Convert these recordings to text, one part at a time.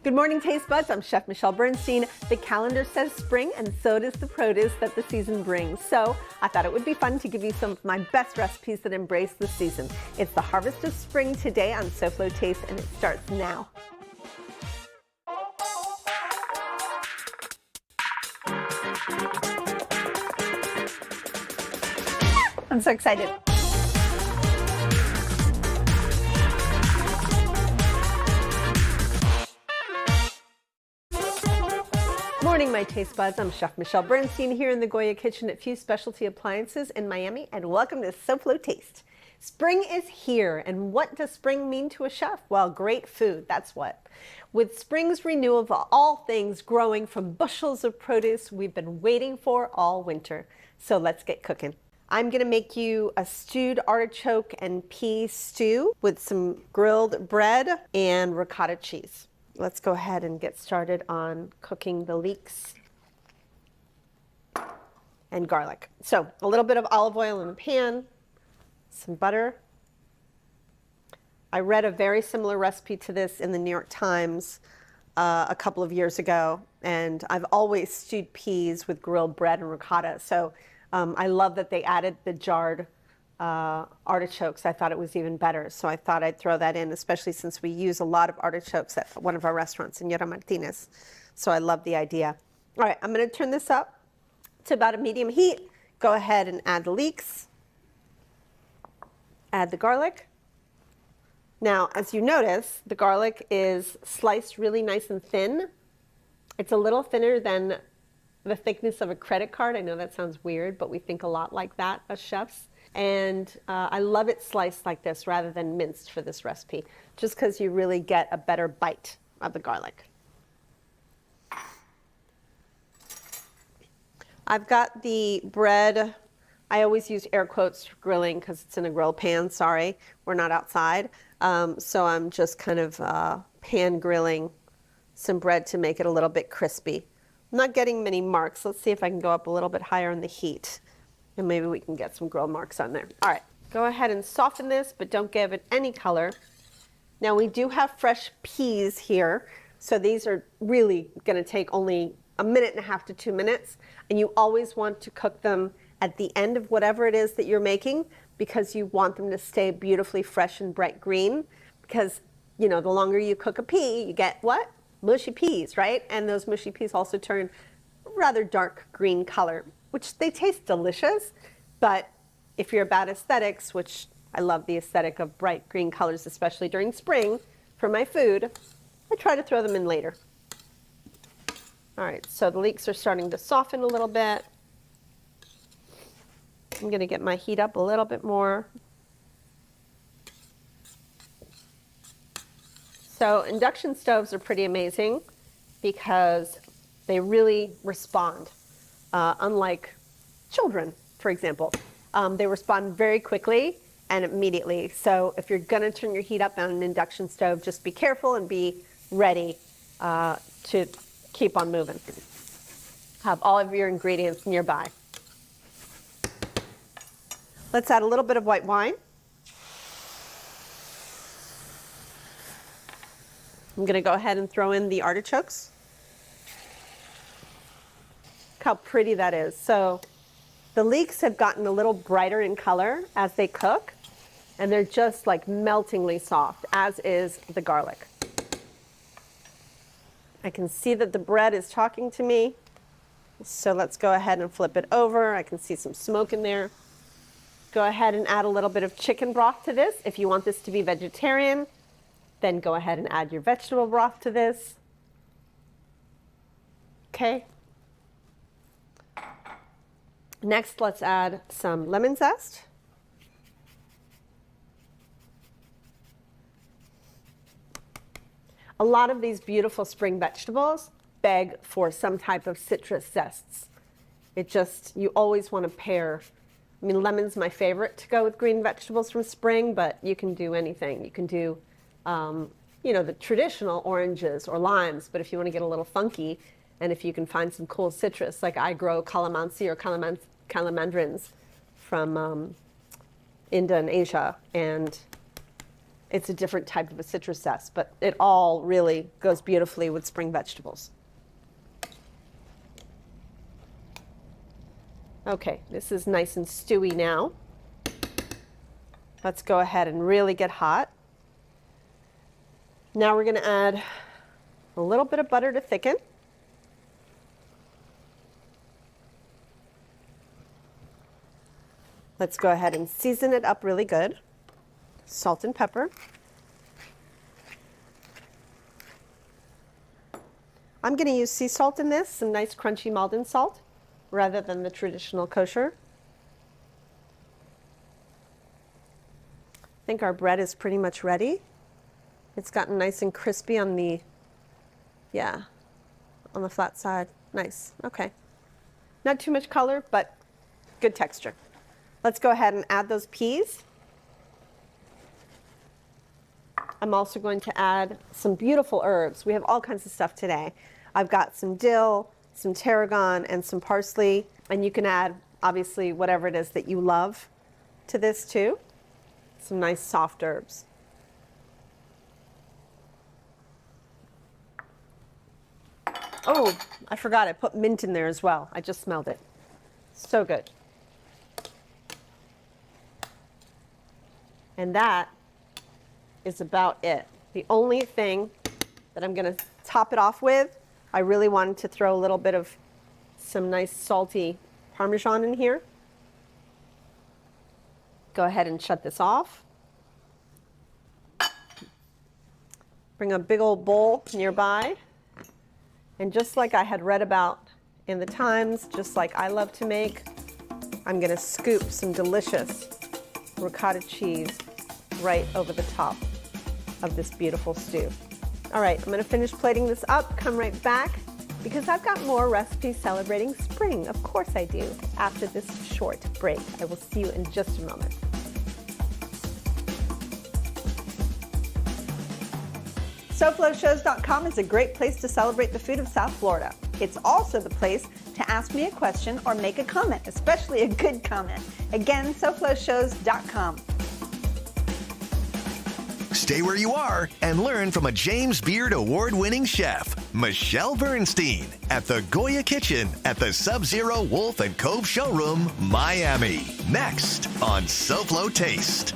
Good morning, Taste Buds. I'm Chef Michelle Bernstein. The calendar says spring, and so does the produce that the season brings. So I thought it would be fun to give you some of my best recipes that embrace the season. It's the harvest of spring today on SoFlo Taste, and it starts now. I'm so excited. Morning, my taste buds. I'm Chef Michelle Bernstein here in the Goya kitchen at Fuse Specialty Appliances in Miami, and welcome to SoFlo Taste. Spring is here, and what does spring mean to a chef? Well, great food, that's what. With spring's renewal of all things growing from bushels of produce we've been waiting for all winter. So let's get cooking. I'm gonna make you a stewed artichoke and pea stew with some grilled bread and ricotta cheese. Let's go ahead and get started on cooking the leeks and garlic. So a little bit of olive oil in the pan, some butter. I read a very similar recipe to this in the New York Times a couple of years ago, and I've always stewed peas with grilled bread and ricotta. So I love that they added the jarred artichokes. I thought it was even better, so I thought I'd throw that in, especially since we use a lot of artichokes at one of our restaurants, Señora Martinez. So I love the idea. All right, I'm going to turn this up to about a medium heat. Go ahead and add the leeks. Add the garlic. Now, as you notice, the garlic is sliced really nice and thin. It's a little thinner than the thickness of a credit card. I know that sounds weird, but we think a lot like that as chefs. And I love it sliced like this rather than minced for this recipe, just because you really get a better bite of the garlic. I've got the bread. I always use air quotes for grilling because it's in a grill pan. Sorry, we're not outside. So I'm just kind of pan grilling some bread to make it a little bit crispy. I'm not getting many marks. Let's see if I can go up a little bit higher in the heat, and maybe we can get some grill marks on there. All right, go ahead and soften this, but don't give it any color. Now we do have fresh peas here, so these are really gonna take only 1.5 to 2 minutes, and you always want to cook them at the end of whatever it is that you're making, because you want them to stay beautifully fresh and bright green, because you know, the longer you cook a pea, you get what? Mushy peas, right? And those mushy peas also turn rather dark green color, which they taste delicious, but if you're about aesthetics, which I love the aesthetic of bright green colors, especially during spring for my food, I try to throw them in later. All right, so the leeks are starting to soften a little bit. I'm gonna get my heat up a little bit more. So induction stoves are pretty amazing because they really respond. Unlike children, for example. They respond very quickly and immediately. So if you're gonna turn your heat up on an induction stove, just be careful and be ready to keep on moving. Have all of your ingredients nearby. Let's add a little bit of white wine. I'm gonna go ahead and throw in the artichokes. Look how pretty that is. So the leeks have gotten a little brighter in color as they cook, and they're just like meltingly soft, as is the garlic. I can see that the bread is talking to me, so let's go ahead and flip it over. I can see some smoke in there. Go ahead and add a little bit of chicken broth to this. If you want this to be vegetarian, then go ahead and add your vegetable broth to this. Okay. Next, let's add some lemon zest. A lot of these beautiful spring vegetables beg for some type of citrus zests. It just, you always want to pair. I mean, lemon's my favorite to go with green vegetables from spring, but you can do anything. You can do, you know, the traditional oranges or limes, but if you want to get a little funky, and if you can find some cool citrus, like I grow calamansi or calamandrins from Indonesia, and It's a different type of a citrus zest, but it all really goes beautifully with spring vegetables. Okay, this is nice and stewy now. Let's go ahead and really get hot. Now we're going to add a little bit of butter to thicken. Let's go ahead and season it up really good. Salt and pepper. I'm going to use sea salt in this, some nice crunchy Maldon salt, rather than the traditional kosher. I think our bread is pretty much ready. It's gotten nice and crispy on the, on the flat side. Nice, okay. Not too much color, but good texture. Let's go ahead and add those peas. I'm also going to add some beautiful herbs. We have all kinds of stuff today. I've got some dill, some tarragon, and some parsley. And you can add, obviously, whatever it is that you love to this too. Some nice soft herbs. Oh, I forgot, I put mint in there as well. I just smelled it. So good. And that is about it. The only thing that I'm going to top it off with, I really wanted to throw a little bit of some nice salty Parmesan in here. Go ahead and shut this off. Bring a big old bowl nearby. And just like I had read about in the Times, just like I love to make, I'm going to scoop some delicious ricotta cheese right over the top of this beautiful stew. All right, I'm going to finish plating this up, come right back, because I've got more recipes celebrating spring. Of course I do, after this short break. I will see you in just a moment. SoFloShows.com is a great place to celebrate the food of South Florida. It's also the place to ask me a question or make a comment, especially a good comment. Again, SoFloShows.com. Stay where you are and learn from a James Beard award-winning chef, Michelle Bernstein, at the Goya Kitchen at the Sub-Zero Wolf and Cove Showroom, Miami. Next on SoFlo Taste.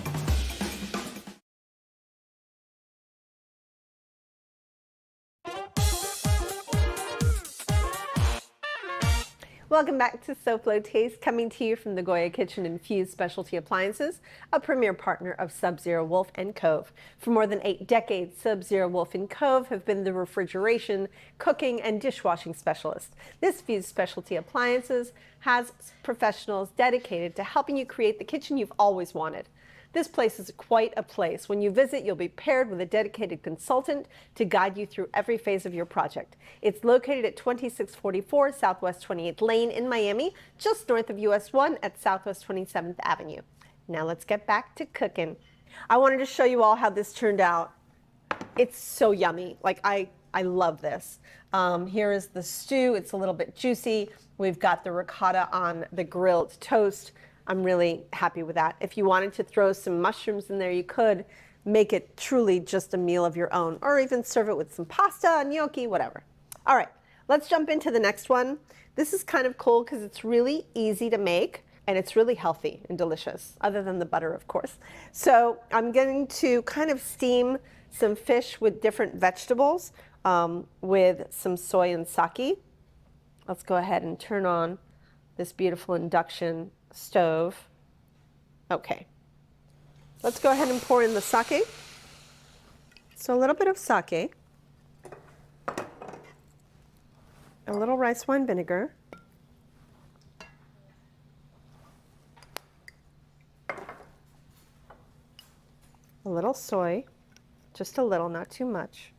Welcome back to SoFlo Taste, coming to you from the Goya Kitchen Infused Specialty Appliances, a premier partner of Sub-Zero Wolf and Cove. For more than 8 decades, Sub-Zero Wolf and Cove have been the refrigeration, cooking, and dishwashing specialist. This Fused Specialty Appliances has professionals dedicated to helping you create the kitchen you've always wanted. This place is quite a place. When you visit, you'll be paired with a dedicated consultant to guide you through every phase of your project. It's located at 2644 Southwest 28th Lane in Miami, just north of US 1 at Southwest 27th Avenue. Now let's get back to cooking. I wanted to show you all how this turned out. It's so yummy. Like, I love this. Here is the stew. It's a little bit juicy. We've got the ricotta on the grilled toast. I'm really happy with that. If you wanted to throw some mushrooms in there, you could make it truly just a meal of your own, or even serve it with some pasta, gnocchi, whatever. All right, let's jump into the next one. This is kind of cool because it's really easy to make and it's really healthy and delicious, other than the butter, of course. So I'm going to kind of steam some fish with different vegetables with some soy and sake. Let's go ahead and turn on this beautiful induction stove. Okay, let's go ahead and pour in the sake. So a little bit of sake, a little rice wine vinegar, a little soy, just a little, not too much.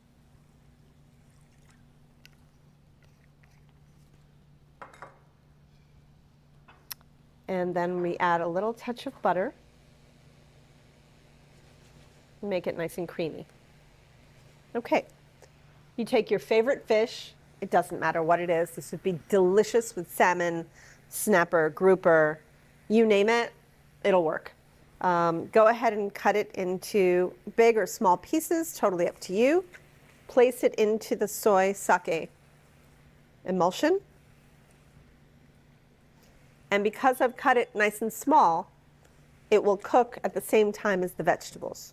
And then we add a little touch of butter. Make it nice and creamy. Okay, you take your favorite fish. It doesn't matter what it is. This would be delicious with salmon, snapper, grouper, you name it, it'll work. Go ahead and cut it into big or small pieces, totally up to you. Place it into the soy sake emulsion. And because I've cut it nice and small, it will cook at the same time as the vegetables.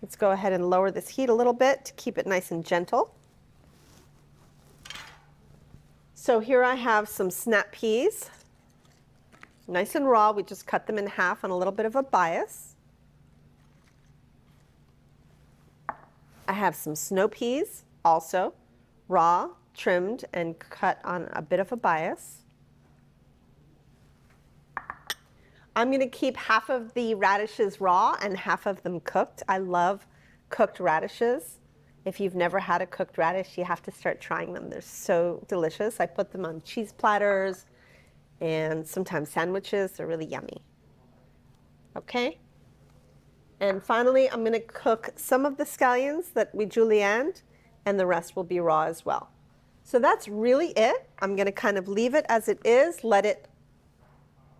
Let's go ahead and lower this heat a little bit to keep it nice and gentle. So here I have some snap peas, nice and raw. We just cut them in half on a little bit of a bias. I have some snow peas, also raw, trimmed, and cut on a bit of a bias. I'm going to keep half of the radishes raw and half of them cooked. I love cooked radishes. If you've never had a cooked radish, you have to start trying them. They're so delicious. I put them on cheese platters and sometimes sandwiches. They're really yummy. Okay? And finally, I'm going to cook some of the scallions that we julienned, and the rest will be raw as well. So that's really it. I'm going to kind of leave it as it is, let it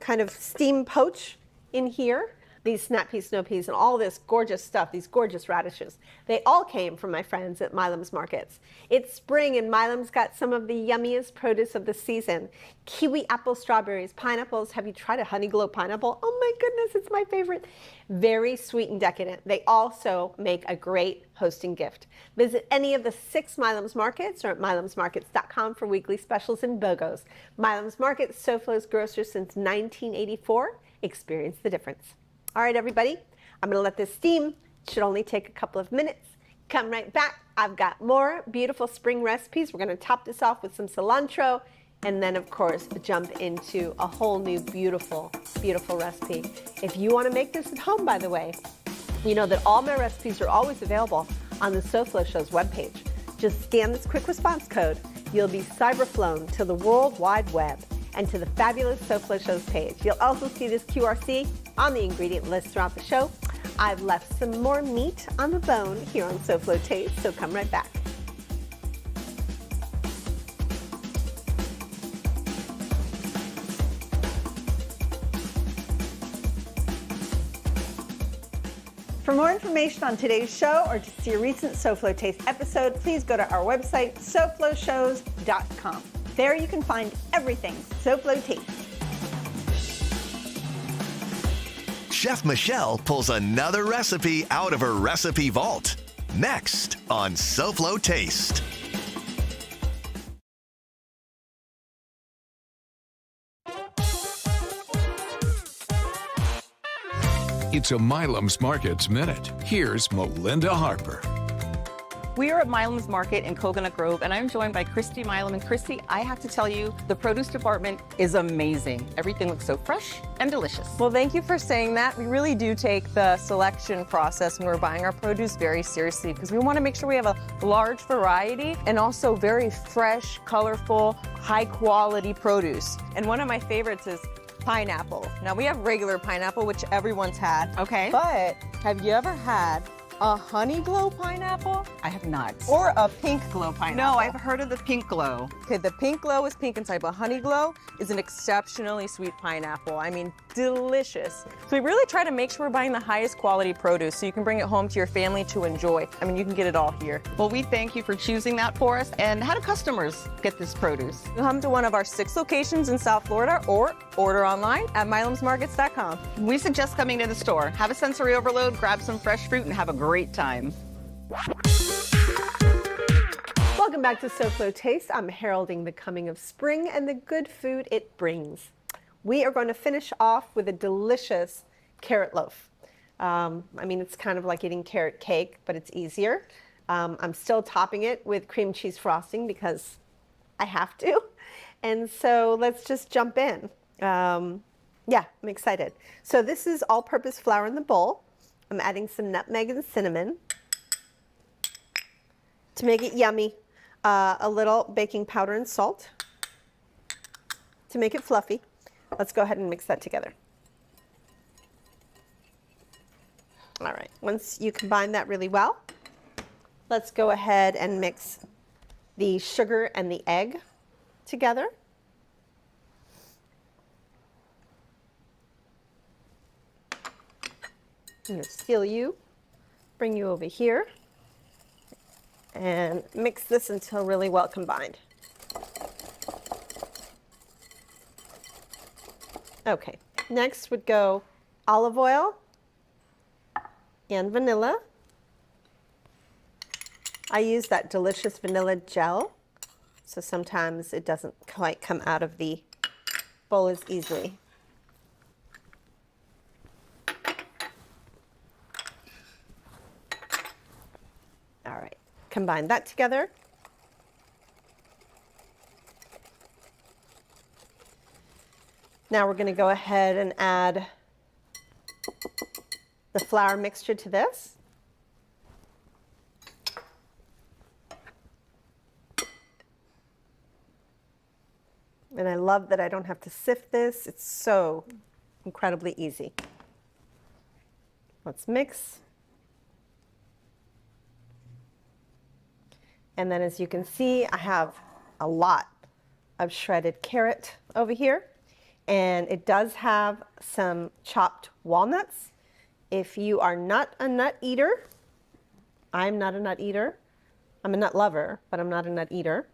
kind of steam poach in here. These snap peas, snow peas, and all this gorgeous stuff, these gorgeous radishes, they all came from my friends at Milam's Markets. It's spring and Milam's got some of the yummiest produce of the season. Kiwi apple, strawberries, pineapples. Have you tried a honey glow pineapple? Oh my goodness, it's my favorite. Very sweet and decadent. They also make a great hosting gift. Visit any of the 6 Milam's Markets or at milamsmarkets.com for weekly specials and BOGOs. Milam's Markets, SoFlo's grocer since 1984. Experience the difference. All right, everybody, I'm going to let this steam. It should only take a couple of minutes. Come right back. I've got more beautiful spring recipes. We're going to top this off with some cilantro and then, of course, jump into a whole new beautiful, beautiful recipe. If you want to make this at home, by the way, you know that all my recipes are always available on the SoFlo Show's webpage. Just scan this quick response code. You'll be cyberflown to the World Wide Web and to the fabulous SoFlo Show's page. You'll also see this QRC on the ingredient list throughout the show. I've left some more meat on the bone here on SoFlo Taste, so come right back. For more information on today's show or to see a recent SoFlo Taste episode, please go to our website, SoFloShows.com. There you can find everything SoFlo Taste. Chef Michelle pulls another recipe out of her recipe vault. Next on SoFlo Taste. It's a Milam's Markets Minute. Here's Melinda Harper. We are at Milam's Market in Coconut Grove, and I'm joined by Christy Milam. And Christy, I have to tell you, the produce department is amazing. Everything looks so fresh and delicious. Well, thank you for saying that. We really do take the selection process when we're buying our produce very seriously because we want to make sure we have a large variety and also very fresh, colorful, high quality produce. And one of my favorites is pineapple. Now, we have regular pineapple, which everyone's had. Okay. But have you ever had a honey glow pineapple? I have not. Or a pink glow pineapple? No, I've heard of the pink glow. Okay, the pink glow is pink inside, but honey glow is an exceptionally sweet pineapple. I mean, delicious. So we really try to make sure we're buying the highest quality produce so you can bring it home to your family to enjoy. I mean, you can get it all here. Well, we thank you for choosing that for us. And how do customers get this produce? You come to one of our 6 locations in South Florida or order online at milamsmarkets.com. We suggest coming to the store. Have a sensory overload, grab some fresh fruit, and have a great time. Welcome back to SoFlo Taste. I'm heralding the coming of spring and the good food it brings. We are going to finish off with a delicious carrot loaf. I mean, it's kind of like eating carrot cake, but it's easier. I'm still topping it with cream cheese frosting because I have to. And so let's just jump in. Yeah, I'm excited. So this is all-purpose flour in the bowl. I'm adding some nutmeg and cinnamon. To make it yummy, a little baking powder and salt to make it fluffy. Let's go ahead and mix that together. All right, once you combine that really well, let's go ahead and mix the sugar and the egg together. I'm going to steal you, bring you over here, and mix this until really well combined. Okay, next would go olive oil and vanilla. I use that delicious vanilla gel, so sometimes it doesn't quite come out of the bowl as easily. All right, combine that together. Now we're going to go ahead and add the flour mixture to this. And I love that I don't have to sift this. It's so incredibly easy. Let's mix. And then as you can see, I have a lot of shredded carrot over here. And it does have some chopped walnuts. If you are not a nut eater, I'm not a nut eater. I'm a nut lover, but I'm not a nut eater.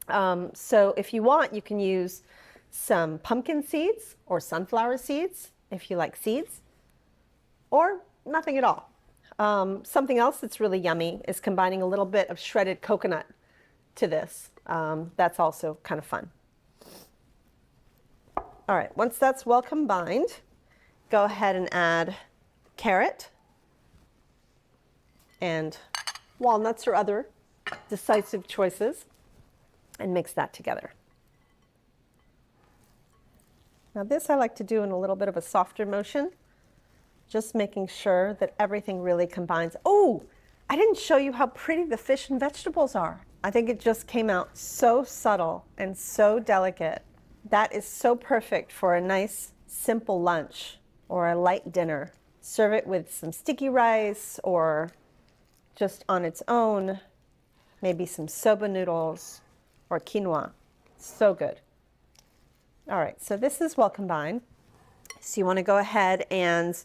So if you want, you can use some pumpkin seeds or sunflower seeds if you like seeds, or nothing at all. Something else that's really yummy is combining a little bit of shredded coconut to this. That's also kind of fun. All right, once that's well combined, go ahead and add carrot and walnuts or other decisive choices and mix that together. Now this I like to do in a little bit of a softer motion, just making sure that everything really combines. Oh, I didn't show you how pretty the fish and vegetables are. I think it just came out so subtle and so delicate. That is so perfect for a nice, simple lunch or a light dinner. Serve it with some sticky rice or just on its own, maybe some soba noodles or quinoa. So good. All right, so this is well combined. So you want to go ahead and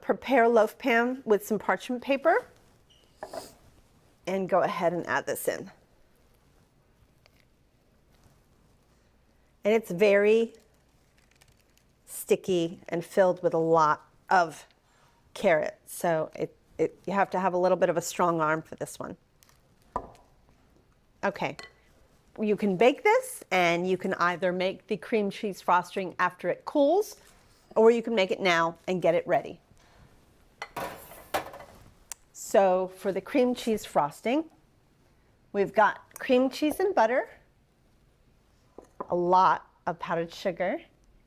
prepare a loaf pan with some parchment paper and go ahead and add this in. And it's very sticky and filled with a lot of carrot. So you have to have a little bit of a strong arm for this one. Okay, you can bake this and you can either make the cream cheese frosting after it cools, or you can make it now and get it ready. So for the cream cheese frosting, we've got cream cheese and butter, a lot of powdered sugar,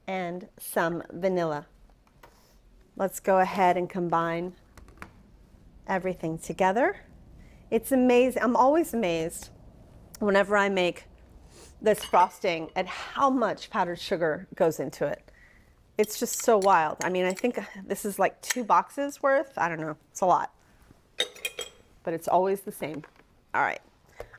and some vanilla. Let's go ahead and combine everything together. It's amazing. I'm always amazed whenever I make this frosting at how much powdered sugar goes into it. It's just so wild. I mean, I think this is like 2 boxes worth. I don't know. It's a lot. But it's always the same. All right.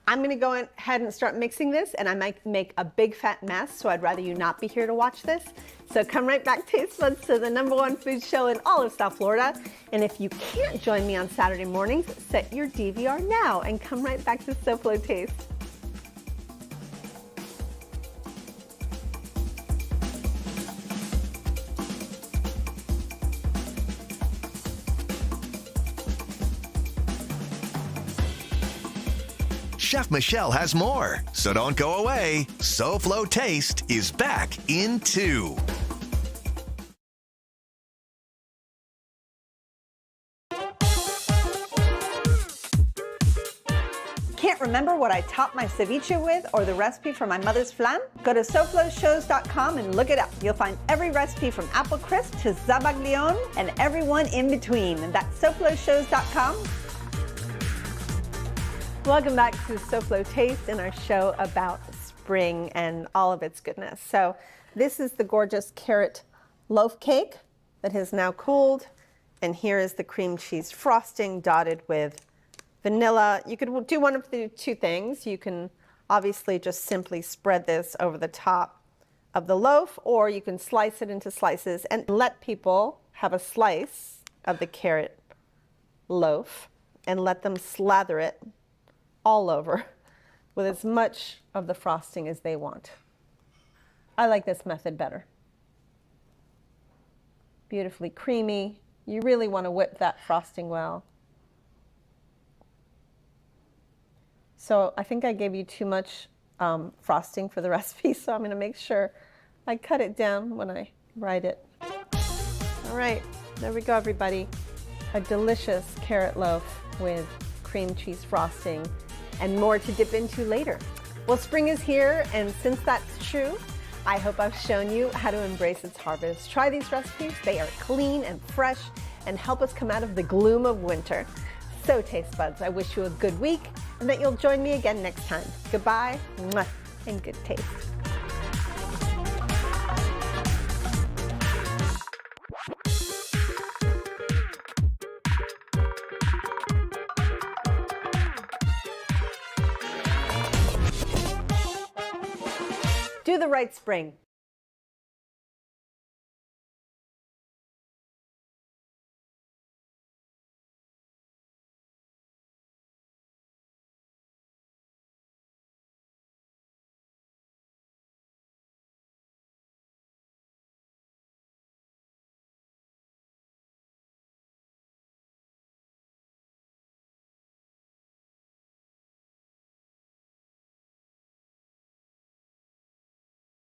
I'm going to go ahead and start mixing this, and I might make a big fat mess, so I'd rather you not be here to watch this. So come right back, taste buds, to the #1 food show in all of South Florida. And if you can't join me on Saturday mornings, set your DVR now and come right back to SoFlo Taste. Chef Michelle has more, so don't go away. SoFlo Taste is back in 2. Can't remember what I topped my ceviche with or the recipe for my mother's flan? Go to SoFloShows.com and look it up. You'll find every recipe from apple crisp to zabaglione and everyone in between. And that's SoFloShows.com. Welcome back to SoFlo Taste and our show about spring and all of its goodness. So this is the gorgeous carrot loaf cake that has now cooled. And here is the cream cheese frosting dotted with vanilla. You could do one of the 2 things. You can obviously just simply spread this over the top of the loaf, or you can slice it into slices and let people have a slice of the carrot loaf and let them slather it all over with as much of the frosting as they want. I like this method better. Beautifully creamy. You really want to whip that frosting well. So I think I gave you too much frosting for the recipe, so I'm going to make sure I cut it down when I write it. All right, there we go, everybody. A delicious carrot loaf with cream cheese frosting and more to dip into later. Well, spring is here, and since that's true, I hope I've shown you how to embrace its harvest. Try these recipes. They are clean and fresh and help us come out of the gloom of winter. So, taste buds, I wish you a good week and that you'll join me again next time. Goodbye, mwah, and good taste. Do the right spring.